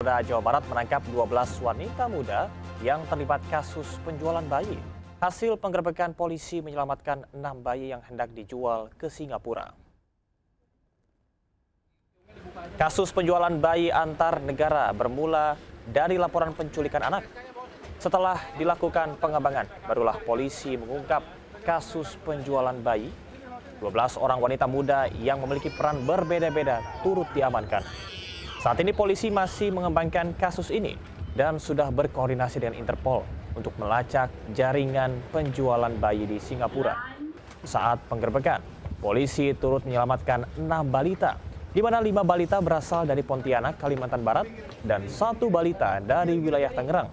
Polda Jawa Barat menangkap 12 wanita muda yang terlibat kasus penjualan bayi. Hasil penggerebekan polisi menyelamatkan 6 bayi yang hendak dijual ke Singapura. Kasus penjualan bayi antar negara bermula dari laporan penculikan anak. Setelah dilakukan pengembangan, barulah polisi mengungkap kasus penjualan bayi. 12 orang wanita muda yang memiliki peran berbeda-beda turut diamankan. Saat ini polisi masih mengembangkan kasus ini dan sudah berkoordinasi dengan Interpol untuk melacak jaringan penjualan bayi di Singapura. Saat penggerbekan, polisi turut menyelamatkan 6 balita, di mana 5 balita berasal dari Pontianak, Kalimantan Barat, dan 1 balita dari wilayah Tangerang.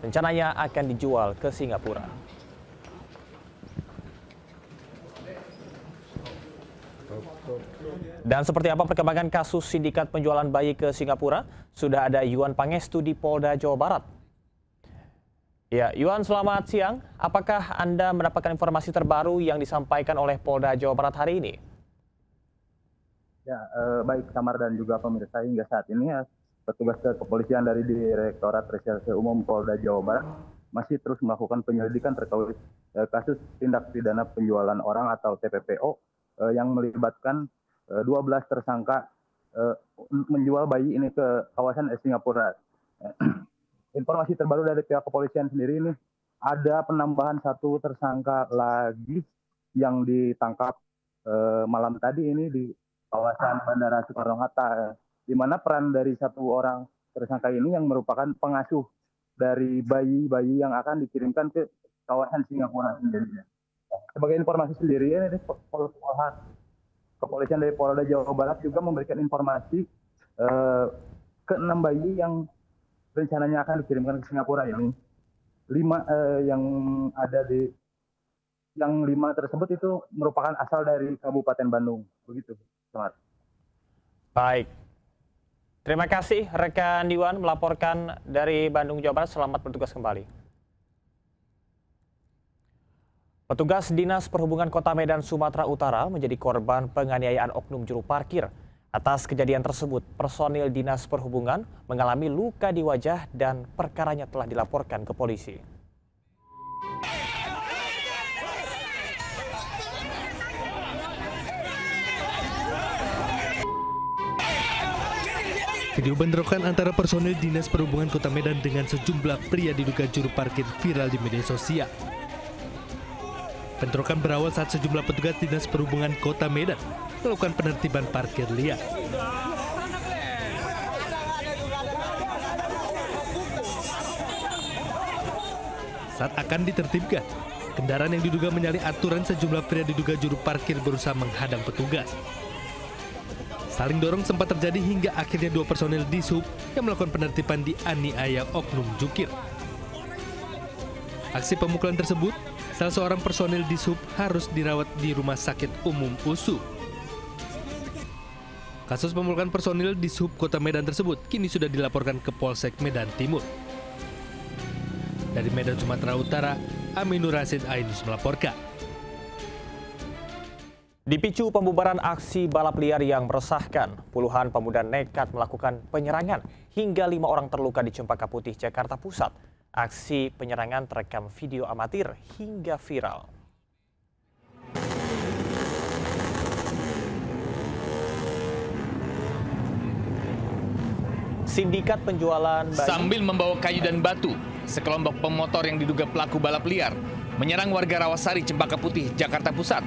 Rencananya akan dijual ke Singapura. Dan seperti apa perkembangan kasus sindikat penjualan bayi ke Singapura? Sudah ada Yuan Pangestu di Polda Jawa Barat. Ya, Yuan, selamat siang. Apakah Anda mendapatkan informasi terbaru yang disampaikan oleh Polda Jawa Barat hari ini? Ya, baik Samar dan juga pemirsa, hingga saat ini petugas kepolisian dari Direktorat Reserse Umum Polda Jawa Barat masih terus melakukan penyelidikan terkait kasus tindak pidana penjualan orang atau TPPO yang melibatkan 12 tersangka menjual bayi ini ke kawasan Singapura. Informasi terbaru dari pihak kepolisian sendiri ini ada penambahan 1 tersangka lagi yang ditangkap malam tadi ini di kawasan Bandara Soekarno-Hatta, di mana peran dari 1 orang tersangka ini yang merupakan pengasuh dari bayi-bayi yang akan dikirimkan ke kawasan Singapura sendiri. Sebagai informasi sendiri, ini kepolisian dari Polda Jawa Barat juga memberikan informasi ke 6 bayi yang rencananya akan dikirimkan ke Singapura ini. 5 yang ada di yang 5 tersebut itu merupakan asal dari Kabupaten Bandung, begitu. Selamat. Baik. Terima kasih rekan Yuan melaporkan dari Bandung, Jawa Barat. Selamat bertugas kembali. Petugas Dinas Perhubungan Kota Medan, Sumatera Utara menjadi korban penganiayaan oknum juru parkir. Atas kejadian tersebut, personil Dinas Perhubungan mengalami luka di wajah dan perkaranya telah dilaporkan ke polisi. Video bentrokan antara personil Dinas Perhubungan Kota Medan dengan sejumlah pria diduga juru parkir viral di media sosial. Bentrokan berawal saat sejumlah petugas Dinas Perhubungan Kota Medan melakukan penertiban parkir liar. Saat akan ditertibkan, kendaraan yang diduga menyalahi aturan, sejumlah pria diduga juru parkir berusaha menghadang petugas. Saling dorong sempat terjadi hingga akhirnya 2 personil Dishub yang melakukan penertiban dianiaya oknum jukir. Aksi pemukulan tersebut, salah seorang personil Dishub harus dirawat di Rumah Sakit Umum USU. Kasus pemukulan personil Dishub Kota Medan tersebut kini sudah dilaporkan ke Polsek Medan Timur. Dari Medan, Sumatera Utara, Aminur Rasid Ainus melaporkan. Dipicu pembubaran aksi balap liar yang meresahkan, puluhan pemuda nekat melakukan penyerangan hingga 5 orang terluka di Cempaka Putih, Jakarta Pusat. Aksi penyerangan terekam video amatir hingga viral. Sindikat penjualan bayi. Sambil membawa kayu dan batu, sekelompok pemotor yang diduga pelaku balap liar menyerang warga Rawasari, Cempaka Putih, Jakarta Pusat.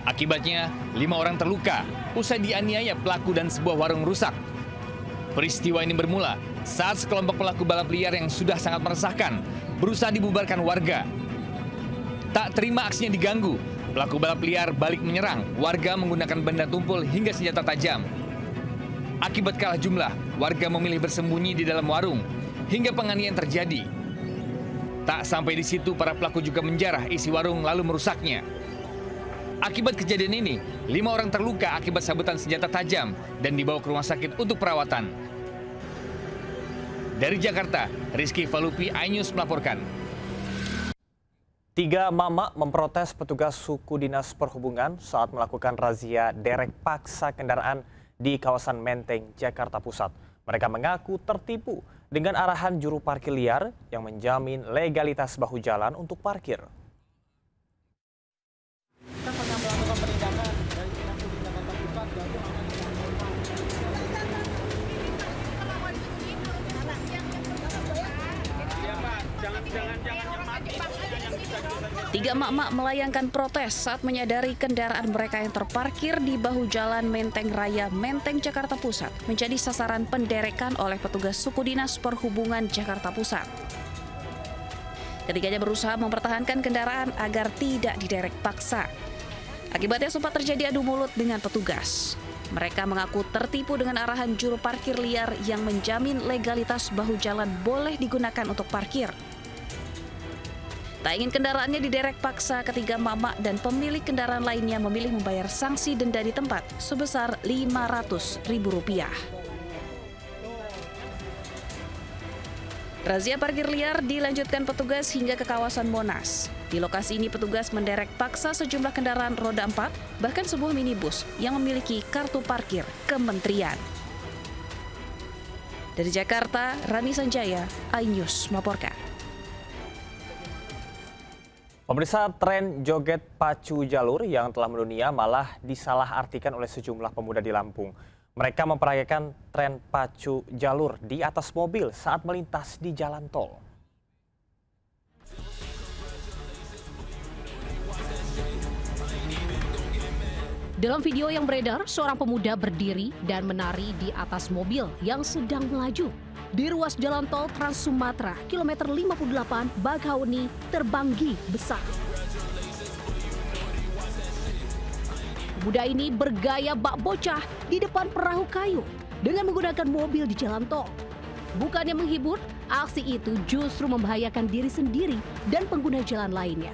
Akibatnya, 5 orang terluka usai dianiaya pelaku dan sebuah warung rusak. Peristiwa ini bermula saat sekelompok pelaku balap liar yang sudah sangat meresahkan berusaha dibubarkan warga. Tak terima aksinya diganggu, pelaku balap liar balik menyerang warga menggunakan benda tumpul hingga senjata tajam. Akibat kalah jumlah, warga memilih bersembunyi di dalam warung hingga penganiayaan terjadi. Tak sampai di situ, para pelaku juga menjarah isi warung lalu merusaknya. Akibat kejadian ini, 5 orang terluka akibat sabetan senjata tajam dan dibawa ke rumah sakit untuk perawatan. Dari Jakarta, Rizky Falupi, iNews melaporkan. 3 mama memprotes petugas suku Dinas Perhubungan saat melakukan razia derek paksa kendaraan di kawasan Menteng, Jakarta Pusat. Mereka mengaku tertipu dengan arahan juru parkir liar yang menjamin legalitas bahu jalan untuk parkir. Tiga emak-emak melayangkan protes saat menyadari kendaraan mereka yang terparkir di bahu jalan Menteng Raya, Menteng, Jakarta Pusat menjadi sasaran penderekan oleh petugas suku dinas perhubungan Jakarta Pusat. Ketiganya berusaha mempertahankan kendaraan agar tidak diderek paksa. Akibatnya sempat terjadi adu mulut dengan petugas. Mereka mengaku tertipu dengan arahan juru parkir liar yang menjamin legalitas bahu jalan boleh digunakan untuk parkir. Tak ingin kendaraannya diderek paksa, ketiga mama dan pemilik kendaraan lainnya memilih membayar sanksi denda di tempat sebesar Rp500.000. Razia parkir liar dilanjutkan petugas hingga ke kawasan Monas. Di lokasi ini petugas menderek paksa sejumlah kendaraan roda 4, bahkan sebuah minibus yang memiliki kartu parkir kementerian. Dari Jakarta, Rani Sanjaya, iNews melaporkan. Pemirsa, tren joget pacu jalur yang telah mendunia malah disalahartikan oleh sejumlah pemuda di Lampung. Mereka memperayakan tren pacu jalur di atas mobil saat melintas di jalan tol. Dalam video yang beredar, seorang pemuda berdiri dan menari di atas mobil yang sedang melaju di ruas jalan tol Trans Sumatera, kilometer 58, Bakahuni, Terbanggi Besar. Pemuda ini bergaya bak bocah di depan perahu kayu dengan menggunakan mobil di jalan tol. Bukannya menghibur, aksi itu justru membahayakan diri sendiri dan pengguna jalan lainnya.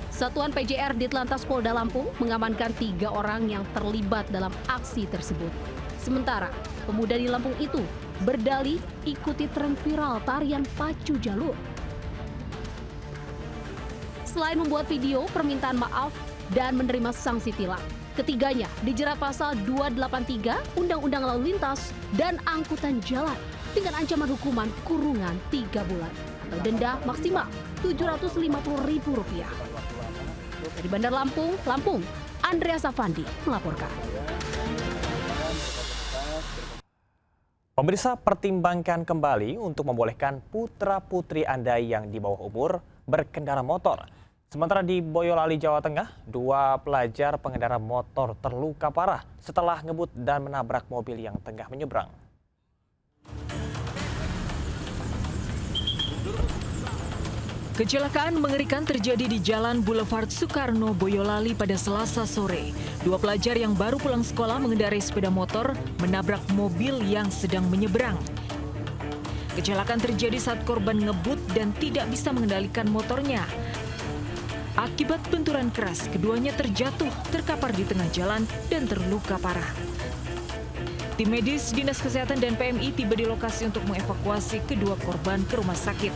Satuan PJR Ditlantas Polda Lampung mengamankan 3 orang yang terlibat dalam aksi tersebut. Sementara pemuda di Lampung itu berdalih ikuti tren viral tarian pacu jalur. Selain membuat video permintaan maaf dan menerima sanksi tilang, ketiganya dijerat pasal 283 Undang-Undang Lalu Lintas dan Angkutan Jalan dengan ancaman hukuman kurungan 3 bulan atau denda maksimal Rp750.000. Dari Bandar Lampung, Andreas Afandi melaporkan. Pemirsa, pertimbangkan kembali untuk membolehkan putra-putri Anda yang di bawah umur berkendara motor. Sementara di Boyolali, Jawa Tengah, 2 pelajar pengendara motor terluka parah setelah ngebut dan menabrak mobil yang tengah menyeberang. Kecelakaan mengerikan terjadi di Jalan Boulevard Soekarno, Boyolali pada Selasa sore. 2 pelajar yang baru pulang sekolah mengendarai sepeda motor menabrak mobil yang sedang menyeberang. Kecelakaan terjadi saat korban ngebut dan tidak bisa mengendalikan motornya. Akibat benturan keras, keduanya terjatuh, terkapar di tengah jalan dan terluka parah. Tim medis Dinas Kesehatan dan PMI tiba di lokasi untuk mengevakuasi kedua korban ke rumah sakit.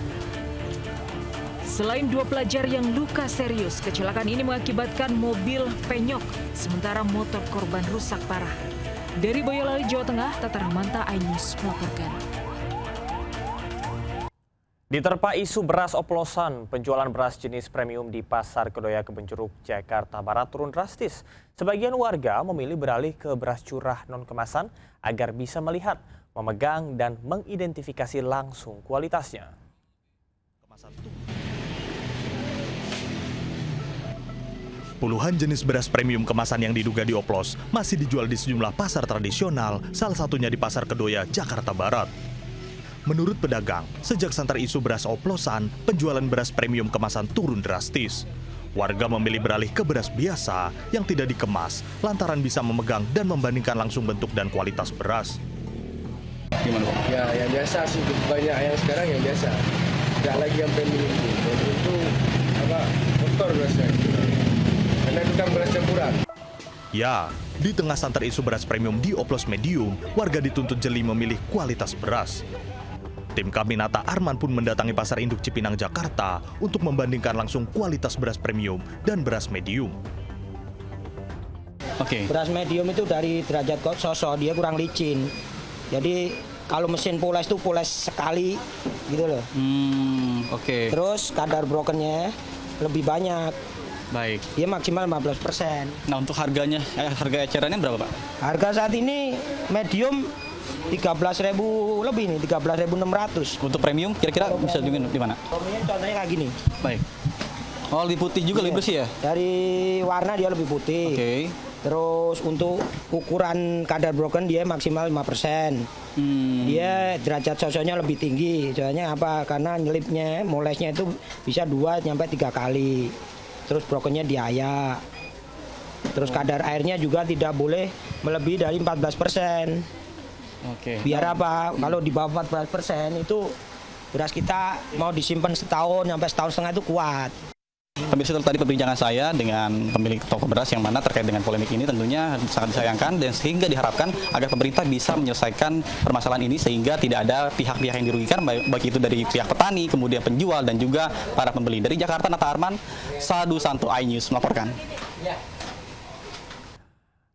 Selain 2 pelajar yang luka serius, kecelakaan ini mengakibatkan mobil penyok, sementara motor korban rusak parah. Dari Boyolali, Jawa Tengah, Tata Rahmanta, iNews melaporkan. Diterpa isu beras oplosan, penjualan beras jenis premium di Pasar Kedoya Kebonjeruk, Jakarta Barat turun drastis. Sebagian warga memilih beralih ke beras curah non-kemasan agar bisa melihat, memegang, dan mengidentifikasi langsung kualitasnya. Puluhan jenis beras premium kemasan yang diduga dioplos masih dijual di sejumlah pasar tradisional, salah satunya di Pasar Kedoya, Jakarta Barat. Menurut pedagang, sejak santer isu beras oplosan, penjualan beras premium kemasan turun drastis. Warga memilih beralih ke beras biasa yang tidak dikemas, lantaran bisa memegang dan membandingkan langsung bentuk dan kualitas beras. Gimana, Pak? Ya, yang biasa sih, banyak yang sekarang yang biasa. Tidak lagi yang premium itu kotor berasnya. Karena itu kan beras campuran. Ya, di tengah santer isu beras premium dioplos medium, warga dituntut jeli memilih kualitas beras. Tim Kaminata Arman pun mendatangi Pasar Induk Cipinang, Jakarta untuk membandingkan langsung kualitas beras premium dan beras medium. Beras medium itu dari derajat sosok dia kurang licin. Jadi kalau mesin poles itu poles sekali gitu loh. Oke. Terus kadar brokennya lebih banyak. Baik. Dia maksimal 15%. Nah, untuk harganya, harga ecerannya berapa, Pak? Harga saat ini medium 13.000 lebih nih, 13.600. Untuk premium kira-kira bisa di mana? Premium contohnya kayak gini. Baik. Oh, lebih putih juga, lebih bersih ya? Dari warna dia lebih putih. Oke. Terus untuk ukuran kadar broken dia maksimal 5%. Dia derajat sosoknya lebih tinggi. Soalnya apa? Karena nyelipnya, molesnya itu bisa 2-3 kali. Terus brokennya diayak. Terus kadar airnya juga tidak boleh melebihi dari 14%. Oke. Biar apa? Kalau di bawah 14% itu beras kita mau disimpan setahun sampai setahun setengah itu kuat. Pemirsa, tadi perbincangan saya dengan pemilik toko beras yang mana terkait dengan polemik ini tentunya sangat disayangkan dan sehingga diharapkan agar pemerintah bisa menyelesaikan permasalahan ini sehingga tidak ada pihak-pihak yang dirugikan baik itu dari pihak petani, kemudian penjual dan juga para pembeli. Dari Jakarta, Nata Arman, Sadu Santo, iNews melaporkan.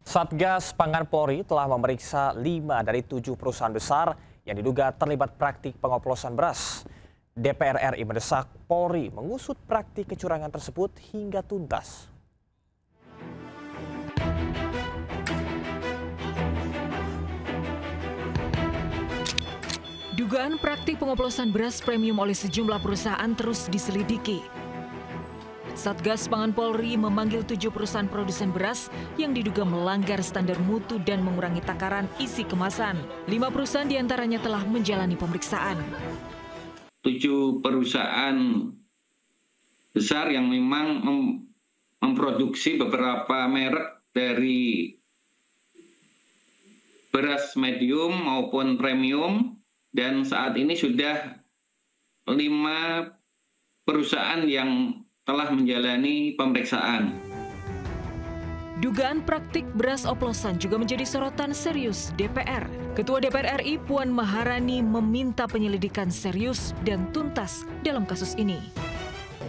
Satgas Pangan Polri telah memeriksa 5 dari 7 perusahaan besar yang diduga terlibat praktik pengoplosan beras. DPR RI mendesak Polri mengusut praktik kecurangan tersebut hingga tuntas. Dugaan praktik pengoplosan beras premium oleh sejumlah perusahaan terus diselidiki. Satgas Pangan Polri memanggil 7 perusahaan produsen beras yang diduga melanggar standar mutu dan mengurangi takaran isi kemasan. 5 perusahaan diantaranya telah menjalani pemeriksaan. 7 perusahaan besar yang memang memproduksi beberapa merek dari beras medium maupun premium, dan saat ini sudah 5 perusahaan yang telah menjalani pemeriksaan. Dugaan praktik beras oplosan juga menjadi sorotan serius DPR. Ketua DPR RI Puan Maharani meminta penyelidikan serius dan tuntas dalam kasus ini.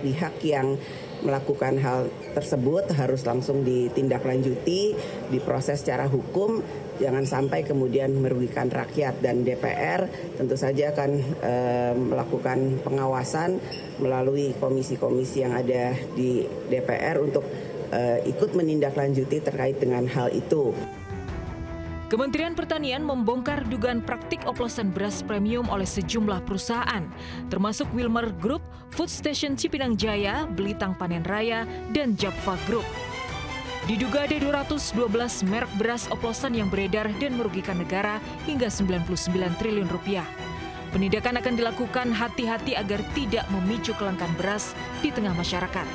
Pihak yang melakukan hal tersebut harus langsung ditindaklanjuti, diproses secara hukum, jangan sampai kemudian merugikan rakyat, dan DPR tentu saja akan melakukan pengawasan melalui komisi-komisi yang ada di DPR untuk ikut menindaklanjuti terkait dengan hal itu. Kementerian Pertanian membongkar dugaan praktik oplosan beras premium oleh sejumlah perusahaan, termasuk Wilmer Group, Food Station Cipinang Jaya, Belitang Panen Raya, dan Japfa Group. Diduga ada 212 merek beras oplosan yang beredar dan merugikan negara hingga 99 triliun rupiah. Penindakan akan dilakukan hati-hati agar tidak memicu kelangkaan beras di tengah masyarakat.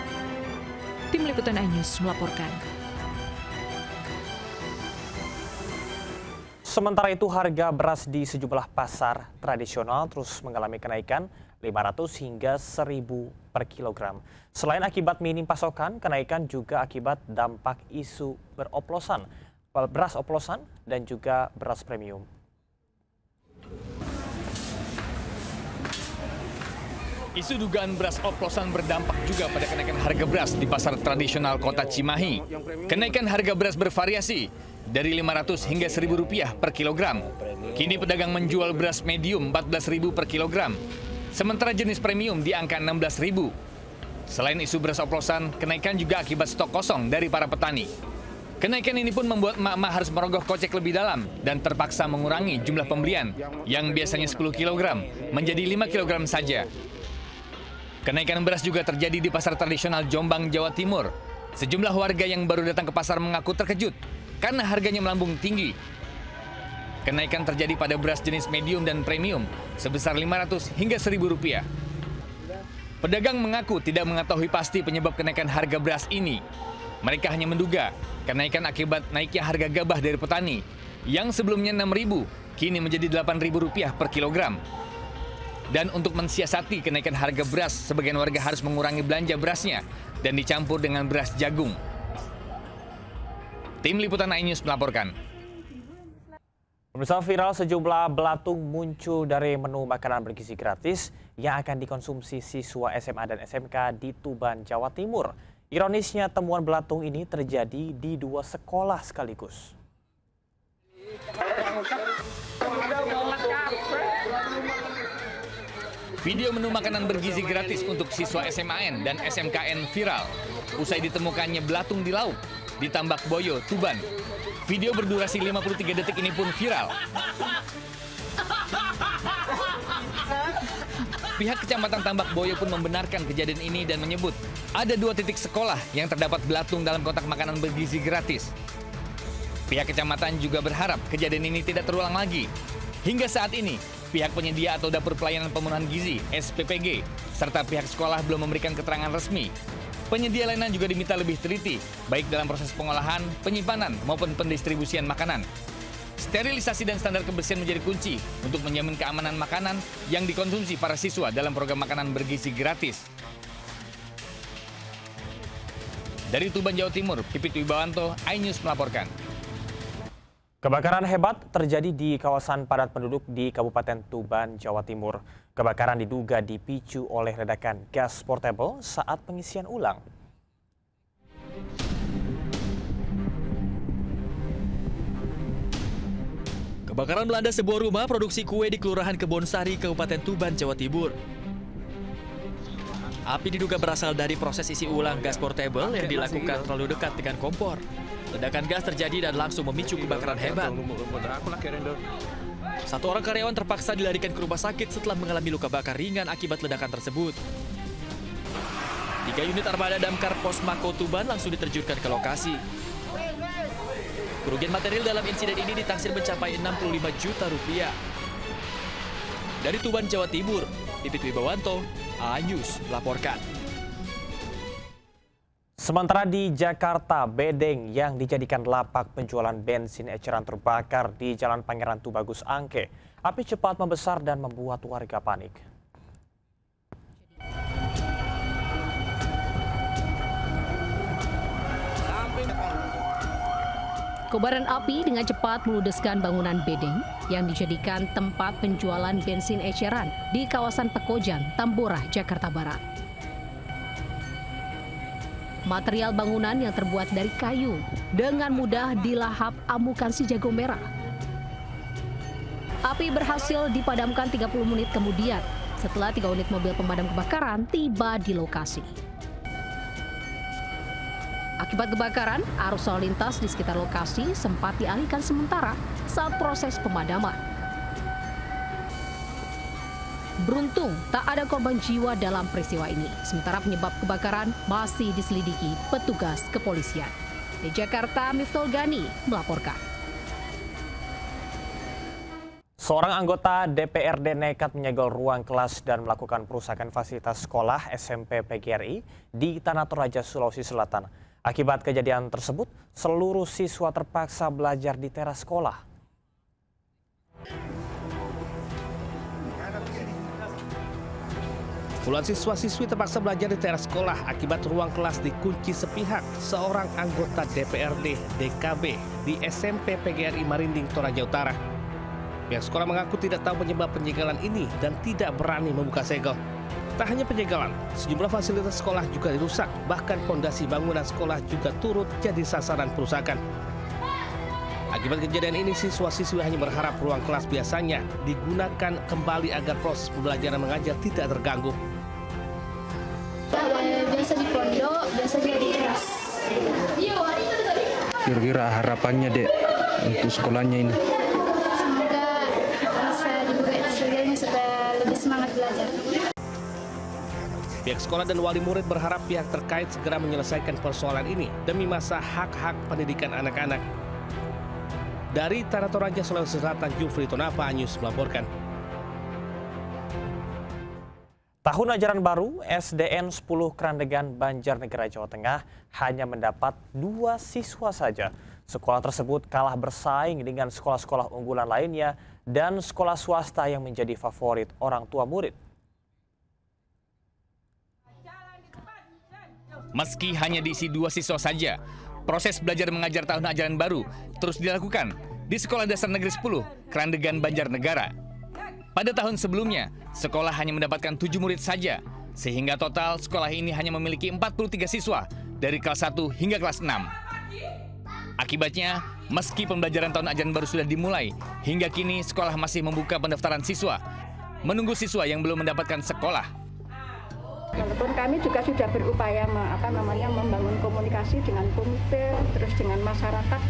Tim Liputan iNews melaporkan. Sementara itu harga beras di sejumlah pasar tradisional terus mengalami kenaikan 500 hingga 1.000 per kilogram. Selain akibat minim pasokan, kenaikan juga akibat dampak isu beras oplosan dan juga beras premium. Isu dugaan beras oplosan berdampak juga pada kenaikan harga beras di pasar tradisional Kota Cimahi. Kenaikan harga beras bervariasi dari Rp500 hingga Rp1.000 per kilogram. Kini pedagang menjual beras medium Rp14.000 per kilogram, sementara jenis premium di angka Rp16.000. Selain isu beras oplosan, kenaikan juga akibat stok kosong dari para petani. Kenaikan ini pun membuat emak-emak harus merogoh kocek lebih dalam dan terpaksa mengurangi jumlah pembelian yang biasanya 10 kg menjadi 5 kg saja. Kenaikan beras juga terjadi di pasar tradisional Jombang, Jawa Timur. Sejumlah warga yang baru datang ke pasar mengaku terkejut karena harganya melambung tinggi. Kenaikan terjadi pada beras jenis medium dan premium sebesar Rp500 hingga Rp1.000. Pedagang mengaku tidak mengetahui pasti penyebab kenaikan harga beras ini. Mereka hanya menduga kenaikan akibat naiknya harga gabah dari petani yang sebelumnya Rp6.000 kini menjadi Rp8.000 per kilogram. Dan untuk mensiasati kenaikan harga beras, sebagian warga harus mengurangi belanja berasnya dan dicampur dengan beras jagung. Tim Liputan iNews melaporkan. Pemirsa, viral sejumlah belatung muncul dari menu makanan bergizi gratis yang akan dikonsumsi siswa SMA dan SMK di Tuban, Jawa Timur. Ironisnya, temuan belatung ini terjadi di 2 sekolah sekaligus. Video menu makanan bergizi gratis untuk siswa SMAN dan SMKN viral. Usai ditemukannya belatung di lauk di Tambak Boyo, Tuban. Video berdurasi 53 detik ini pun viral. Pihak Kecamatan Tambak Boyo pun membenarkan kejadian ini dan menyebut ada 2 titik sekolah yang terdapat belatung dalam kotak makanan bergizi gratis. Pihak kecamatan juga berharap kejadian ini tidak terulang lagi. Hingga saat ini, pihak penyedia atau dapur pelayanan pemenuhan gizi (SPPG) serta pihak sekolah belum memberikan keterangan resmi. Penyedia layanan juga diminta lebih teliti, baik dalam proses pengolahan, penyimpanan, maupun pendistribusian makanan. Sterilisasi dan standar kebersihan menjadi kunci untuk menjamin keamanan makanan yang dikonsumsi para siswa dalam program makanan bergizi gratis. Dari Tuban, Jawa Timur, Pipit Wibawanto, iNews melaporkan. Kebakaran hebat terjadi di kawasan padat penduduk di Kabupaten Tuban, Jawa Timur. Kebakaran diduga dipicu oleh ledakan gas portable saat pengisian ulang. Kebakaran melanda sebuah rumah produksi kue di Kelurahan Kebonsari, Kabupaten Tuban, Jawa Timur. Api diduga berasal dari proses isi ulang gas portable yang dilakukan terlalu dekat dengan kompor. Ledakan gas terjadi dan langsung memicu kebakaran hebat. 1 orang karyawan terpaksa dilarikan ke rumah sakit setelah mengalami luka bakar ringan akibat ledakan tersebut. 3 unit armada damkar Pos Mako Tuban langsung diterjunkan ke lokasi. Kerugian material dalam insiden ini ditaksir mencapai 65 juta rupiah. Dari Tuban, Jawa Timur, Pipit Wibawanto, iNews melaporkan. Sementara di Jakarta, bedeng yang dijadikan lapak penjualan bensin eceran terbakar di Jalan Pangeran Tubagus Angke. Api cepat membesar dan membuat warga panik. Kobaran api dengan cepat meludeskan bangunan bedeng yang dijadikan tempat penjualan bensin eceran di kawasan Pekojan, Tambora, Jakarta Barat. Material bangunan yang terbuat dari kayu dengan mudah dilahap amukan si jago merah. Api berhasil dipadamkan 30 menit kemudian setelah 3 unit mobil pemadam kebakaran tiba di lokasi. Akibat kebakaran, arus lalu lintas di sekitar lokasi sempat dialihkan sementara saat proses pemadaman. Beruntung, tak ada korban jiwa dalam peristiwa ini. Sementara penyebab kebakaran masih diselidiki petugas kepolisian. Di Jakarta, Miftol Gani melaporkan. Seorang anggota DPRD nekat menyegel ruang kelas dan melakukan perusakan fasilitas sekolah SMP PGRI di Tanah Toraja, Sulawesi Selatan. Akibat kejadian tersebut, seluruh siswa terpaksa belajar di teras sekolah. Puluhan siswa-siswi terpaksa belajar di teras sekolah akibat ruang kelas dikunci sepihak seorang anggota DPRD DKB di SMP PGRI Marinding, Toraja Utara. Pihak sekolah mengaku tidak tahu penyebab penyegelan ini dan tidak berani membuka segel. Tak hanya penyegelan, sejumlah fasilitas sekolah juga dirusak, bahkan fondasi bangunan sekolah juga turut jadi sasaran perusakan. Akibat kejadian ini, siswa-siswi hanya berharap ruang kelas biasanya digunakan kembali agar proses pembelajaran mengajar tidak terganggu. Biasa di pondok, biasa di kelas. Kira-kira harapannya, Dek, untuk sekolahnya ini? Semoga bisa dibuka segalanya supaya lebih semangat belajar. Pihak sekolah dan wali murid berharap pihak terkait segera menyelesaikan persoalan ini demi masa hak-hak pendidikan anak-anak. Dari Tanah Toraja, Sulawesi Selatan, Jufri Tonapa, iNews melaporkan. Tahun ajaran baru SDN 10 Krandegan, Banjarnegara, Jawa Tengah hanya mendapat 2 siswa saja. Sekolah tersebut kalah bersaing dengan sekolah-sekolah unggulan lainnya dan sekolah swasta yang menjadi favorit orang tua murid. Meski hanya diisi 2 siswa saja, proses belajar mengajar tahun ajaran baru terus dilakukan di Sekolah Dasar Negeri 10 Krandegan, Banjarnegara. Pada tahun sebelumnya, sekolah hanya mendapatkan 7 murid saja, sehingga total sekolah ini hanya memiliki 43 siswa dari kelas 1 hingga kelas 6. Akibatnya, meski pembelajaran tahun ajaran baru sudah dimulai, hingga kini sekolah masih membuka pendaftaran siswa. menunggu siswa yang belum mendapatkan sekolah. Walaupun kami juga sudah berupaya membangun komunikasi dengan komite, terus dengan masyarakat,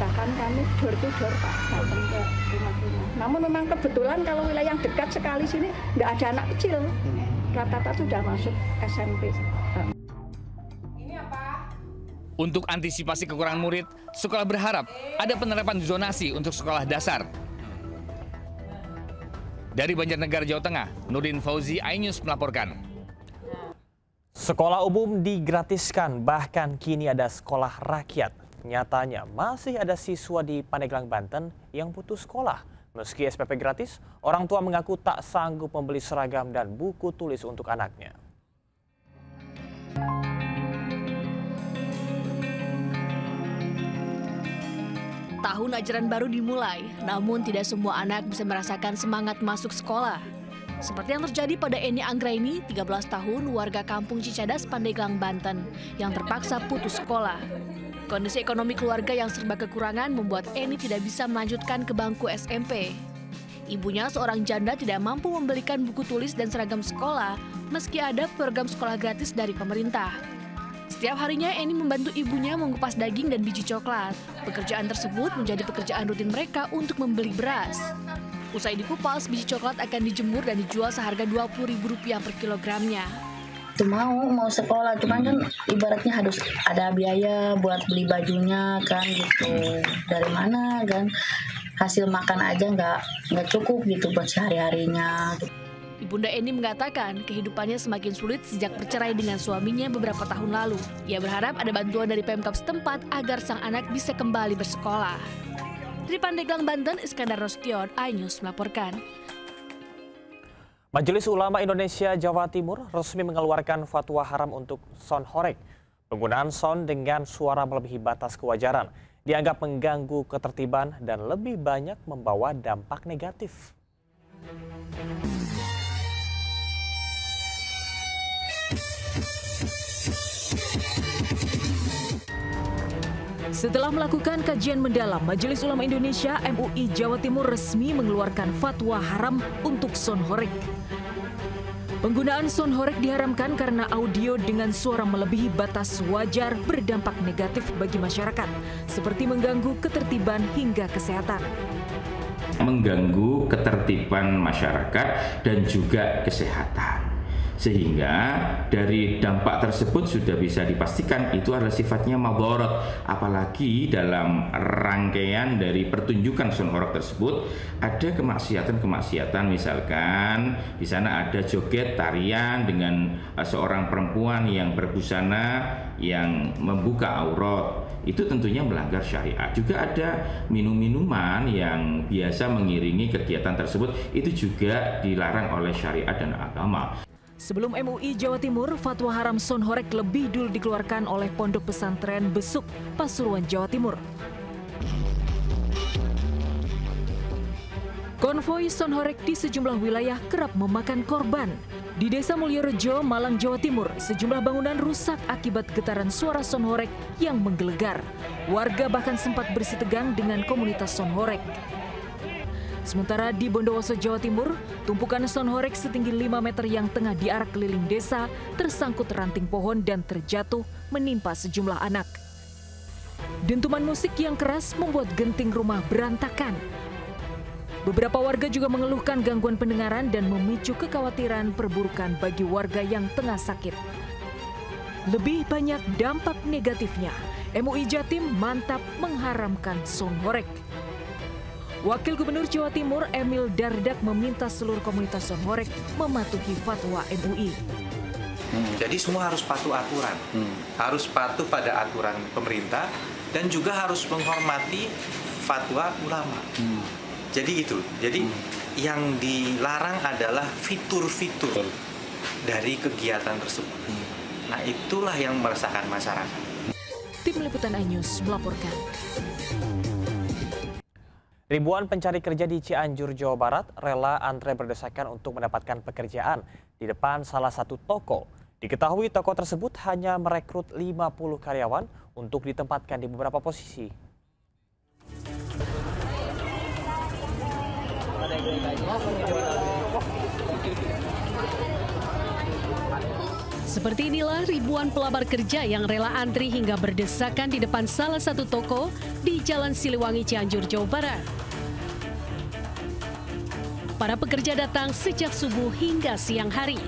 bahkan kami door to door Pak, datang ke rumah-rumah. Namun memang kebetulan kalau wilayah yang dekat sekali sini nggak ada anak kecil, rata-rata sudah masuk SMP. Untuk antisipasi kekurangan murid, sekolah berharap ada penerapan zonasi untuk sekolah dasar. Dari Banjarnegara, Jawa Tengah, Nurdin Fauzi, iNews melaporkan. Sekolah umum digratiskan, bahkan kini ada sekolah rakyat. Nyatanya masih ada siswa di Pandeglang, Banten yang putus sekolah. Meski SPP gratis, orang tua mengaku tak sanggup membeli seragam dan buku tulis untuk anaknya. Tahun ajaran baru dimulai, namun tidak semua anak bisa merasakan semangat masuk sekolah. Seperti yang terjadi pada Eni Anggraini, 13 tahun, warga kampung Cicadas, Pandeglang, Banten, yang terpaksa putus sekolah. Kondisi ekonomi keluarga yang serba kekurangan membuat Eni tidak bisa melanjutkan ke bangku SMP. Ibunya, seorang janda, tidak mampu membelikan buku tulis dan seragam sekolah, meski ada program sekolah gratis dari pemerintah. Setiap harinya Eni membantu ibunya mengupas daging dan biji coklat. Pekerjaan tersebut menjadi pekerjaan rutin mereka untuk membeli beras. Usai dikupas, biji coklat akan dijemur dan dijual seharga Rp20.000 per kilogramnya. Itu mau sekolah, cuman kan ibaratnya harus ada biaya buat beli bajunya kan gitu. Dari mana kan hasil makan aja nggak cukup gitu buat sehari-harinya. Ibunda Eni mengatakan kehidupannya semakin sulit sejak bercerai dengan suaminya beberapa tahun lalu. Ia berharap ada bantuan dari Pemkab setempat agar sang anak bisa kembali bersekolah. Dari Pandeglang, Banten, Iskandar Rostion, iNews melaporkan. Majelis Ulama Indonesia Jawa Timur resmi mengeluarkan fatwa haram untuk sound horeg. Penggunaan sound dengan suara melebihi batas kewajaran dianggap mengganggu ketertiban dan lebih banyak membawa dampak negatif. Setelah melakukan kajian mendalam, Majelis Ulama Indonesia MUI Jawa Timur resmi mengeluarkan fatwa haram untuk sound horeg. Penggunaan sound horeg diharamkan karena audio dengan suara melebihi batas wajar berdampak negatif bagi masyarakat, seperti mengganggu ketertiban hingga kesehatan. Mengganggu ketertiban masyarakat dan juga kesehatan. Sehingga dari dampak tersebut sudah bisa dipastikan itu adalah sifatnya madharat. Apalagi dalam rangkaian dari pertunjukan sound horeg tersebut ada kemaksiatan-kemaksiatan, misalkan di sana ada joget tarian dengan seorang perempuan yang berbusana yang membuka aurat. Itu tentunya melanggar syariat. Juga ada minum-minuman yang biasa mengiringi kegiatan tersebut, itu juga dilarang oleh syariat dan agama. Sebelum MUI Jawa Timur, fatwa haram sound horeg lebih dulu dikeluarkan oleh Pondok Pesantren Besuk, Pasuruan, Jawa Timur. Konvoi sound horeg di sejumlah wilayah kerap memakan korban. Di Desa Mulyorejo, Malang, Jawa Timur, sejumlah bangunan rusak akibat getaran suara sound horeg yang menggelegar. Warga bahkan sempat bersitegang dengan komunitas sound horeg. Sementara di Bondowoso, Jawa Timur, tumpukan sound horeg setinggi 5 meter yang tengah diarak keliling desa tersangkut ranting pohon dan terjatuh menimpa sejumlah anak. Dentuman musik yang keras membuat genting rumah berantakan. Beberapa warga juga mengeluhkan gangguan pendengaran dan memicu kekhawatiran perburukan bagi warga yang tengah sakit. Lebih banyak dampak negatifnya, MUI Jatim mantap mengharamkan sound horeg. Wakil Gubernur Jawa Timur Emil Dardak meminta seluruh komunitas sound horeg mematuhi fatwa MUI. Jadi semua harus patuh aturan, harus patuh pada aturan pemerintah dan juga harus menghormati fatwa ulama. Jadi itu, yang dilarang adalah fitur-fitur dari kegiatan tersebut. Nah itulah yang meresahkan masyarakat. Tim Liputan iNews melaporkan. Ribuan pencari kerja di Cianjur, Jawa Barat rela antre berdesakan untuk mendapatkan pekerjaan di depan salah satu toko. Diketahui toko tersebut hanya merekrut 50 karyawan untuk ditempatkan di beberapa posisi. Seperti inilah ribuan pelamar kerja yang rela antri hingga berdesakan di depan salah satu toko di Jalan Siliwangi, Cianjur, Jawa Barat. Para pekerja datang sejak subuh hingga siang hari.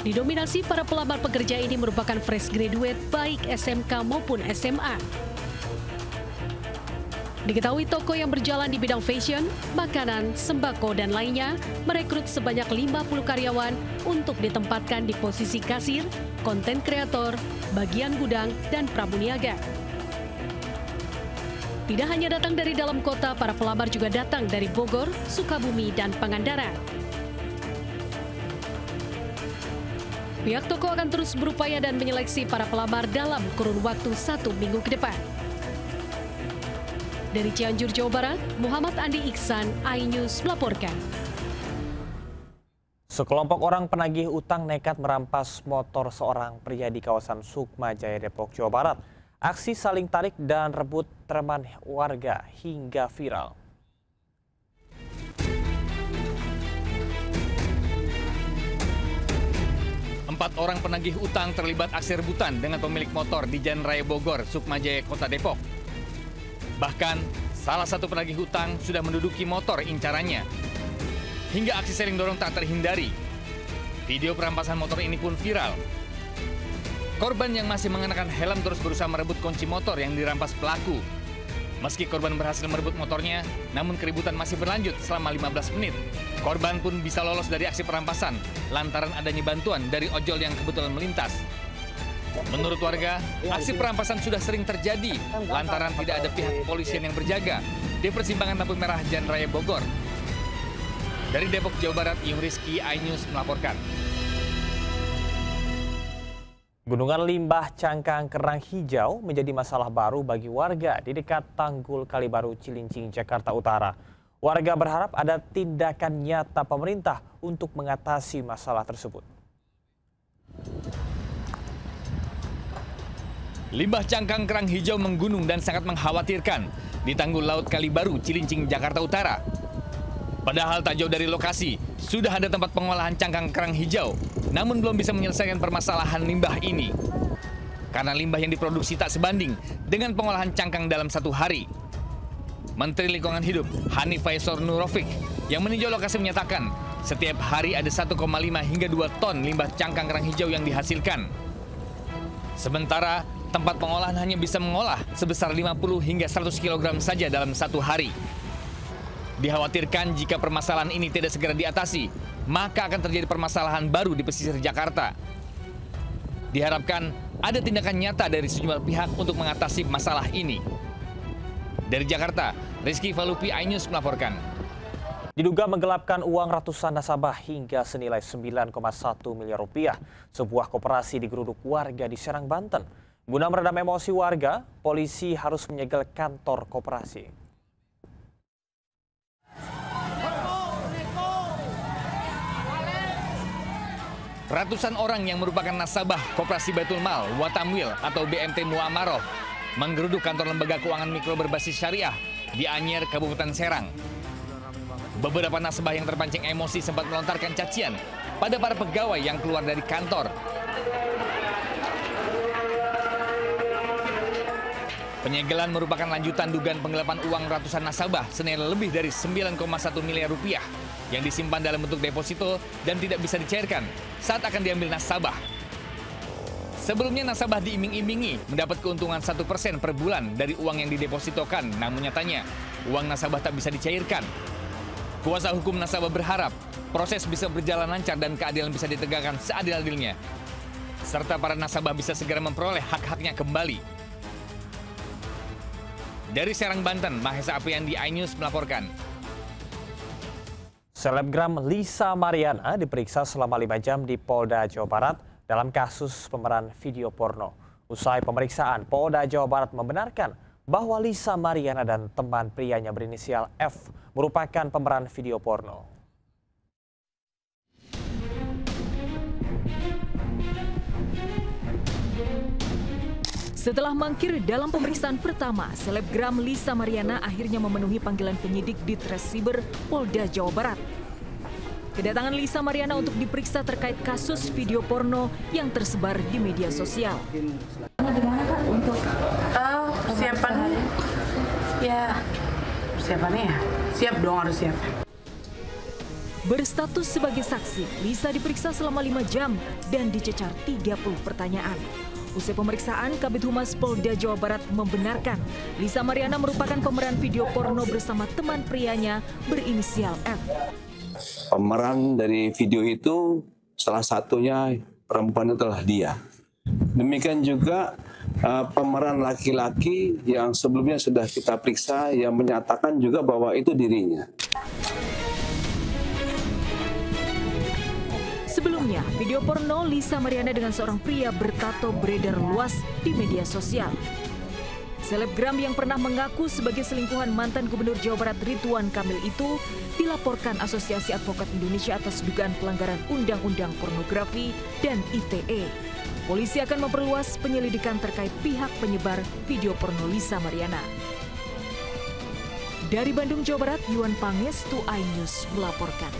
Didominasi para pelamar pekerja ini merupakan fresh graduate baik SMK maupun SMA. Diketahui toko yang berjalan di bidang fashion, makanan, sembako, dan lainnya merekrut sebanyak 50 karyawan untuk ditempatkan di posisi kasir, konten kreator, bagian gudang, dan pramuniaga. Tidak hanya datang dari dalam kota, para pelamar juga datang dari Bogor, Sukabumi, dan Pangandaran. Pihak toko akan terus berupaya dan menyeleksi para pelamar dalam kurun waktu 1 minggu ke depan. Dari Cianjur, Jawa Barat, Muhammad Andi Iksan, iNews melaporkan. Sekelompok orang penagih utang nekat merampas motor seorang pria di kawasan Sukma Jaya, Depok, Jawa Barat. Aksi saling tarik dan rebut teman warga hingga viral. Empat orang penagih utang terlibat aksi rebutan dengan pemilik motor di Jalan Raya Bogor, Sukma Jaya, Kota Depok. Bahkan, salah satu penagih utang sudah menduduki motor incarannya. Hingga aksi saling dorong tak terhindari. Video perampasan motor ini pun viral. Korban yang masih mengenakan helm terus berusaha merebut kunci motor yang dirampas pelaku. Meski korban berhasil merebut motornya, namun keributan masih berlanjut selama 15 menit. Korban pun bisa lolos dari aksi perampasan lantaran adanya bantuan dari ojol yang kebetulan melintas. Menurut warga, aksi perampasan sudah sering terjadi lantaran tidak ada pihak kepolisian yang berjaga di persimpangan lampu merah Jalan Raya Bogor. Dari Depok, Jawa Barat, Yung Rizky, iNews melaporkan. Gunungan limbah cangkang kerang hijau menjadi masalah baru bagi warga di dekat Tanggul Kalibaru, Cilincing, Jakarta Utara. Warga berharap ada tindakan nyata pemerintah untuk mengatasi masalah tersebut. Limbah cangkang kerang hijau menggunung dan sangat mengkhawatirkan di Tanggul Laut Kalibaru, Cilincing, Jakarta Utara. Padahal tak jauh dari lokasi, sudah ada tempat pengolahan cangkang kerang hijau, namun belum bisa menyelesaikan permasalahan limbah ini. Karena limbah yang diproduksi tak sebanding dengan pengolahan cangkang dalam 1 hari. Menteri Lingkungan Hidup, Hanif Faisal Nurofik, yang meninjau lokasi menyatakan, setiap hari ada 1,5 hingga 2 ton limbah cangkang kerang hijau yang dihasilkan. Sementara, tempat pengolahan hanya bisa mengolah sebesar 50 hingga 100 kg saja dalam 1 hari. Dikhawatirkan jika permasalahan ini tidak segera diatasi, maka akan terjadi permasalahan baru di pesisir Jakarta. Diharapkan ada tindakan nyata dari sejumlah pihak untuk mengatasi masalah ini. Dari Jakarta, Rizky Falupi, iNews melaporkan. Diduga menggelapkan uang ratusan nasabah hingga senilai 9,1 miliar rupiah. Sebuah koperasi digeruduk warga di Serang, Banten. Guna meredam emosi warga, polisi harus menyegel kantor koperasi. Ratusan orang yang merupakan nasabah Koperasi Baitul Mal Watamwil atau BMT Muamaroh menggeruduk kantor lembaga keuangan mikro berbasis syariah di Anyer, Kabupaten Serang. Beberapa nasabah yang terpancing emosi sempat melontarkan cacian pada para pegawai yang keluar dari kantor. Penyegelan merupakan lanjutan dugaan penggelapan uang ratusan nasabah senilai lebih dari 9,1 miliar rupiah yang disimpan dalam bentuk deposito dan tidak bisa dicairkan saat akan diambil nasabah. Sebelumnya nasabah diiming-imingi mendapat keuntungan 1% per bulan dari uang yang didepositokan, namun nyatanya uang nasabah tak bisa dicairkan. Kuasa hukum nasabah berharap proses bisa berjalan lancar dan keadilan bisa ditegakkan seadil-adilnya, serta para nasabah bisa segera memperoleh hak-haknya kembali. Dari Serang, Banten, Mahesa Apriandi, iNews melaporkan. Selebgram Lisa Mariana diperiksa selama 5 jam di Polda Jawa Barat dalam kasus pemeran video porno. Usai pemeriksaan, Polda Jawa Barat membenarkan bahwa Lisa Mariana dan teman prianya berinisial F merupakan pemeran video porno. Setelah mangkir dalam pemeriksaan pertama, selebgram Lisa Mariana akhirnya memenuhi panggilan penyidik di Treskrimsus Polda Jawa Barat. kedatangan Lisa Mariana untuk diperiksa terkait kasus video porno yang tersebar di media sosial. Gimana Kak untuk persiapannya? Ya, persiapannya ya siap dong, harus siap. Berstatus sebagai saksi, Lisa diperiksa selama 5 jam dan dicecar 30 pertanyaan. Usai pemeriksaan, Kabid Humas Polda Jawa Barat membenarkan Lisa Mariana merupakan pemeran video porno bersama teman prianya berinisial F. Pemeran dari video itu salah satunya perempuan itu adalah dia. Demikian juga pemeran laki-laki yang sebelumnya sudah kita periksa yang menyatakan juga bahwa itu dirinya. Sebelumnya, video porno Lisa Mariana dengan seorang pria bertato beredar luas di media sosial. Selebgram yang pernah mengaku sebagai selingkuhan mantan Gubernur Jawa Barat Ridwan Kamil itu dilaporkan Asosiasi Advokat Indonesia atas dugaan pelanggaran Undang-Undang Pornografi dan ITE. Polisi akan memperluas penyelidikan terkait pihak penyebar video porno Lisa Mariana. Dari Bandung, Jawa Barat, Yuan Pangestu, iNews melaporkan.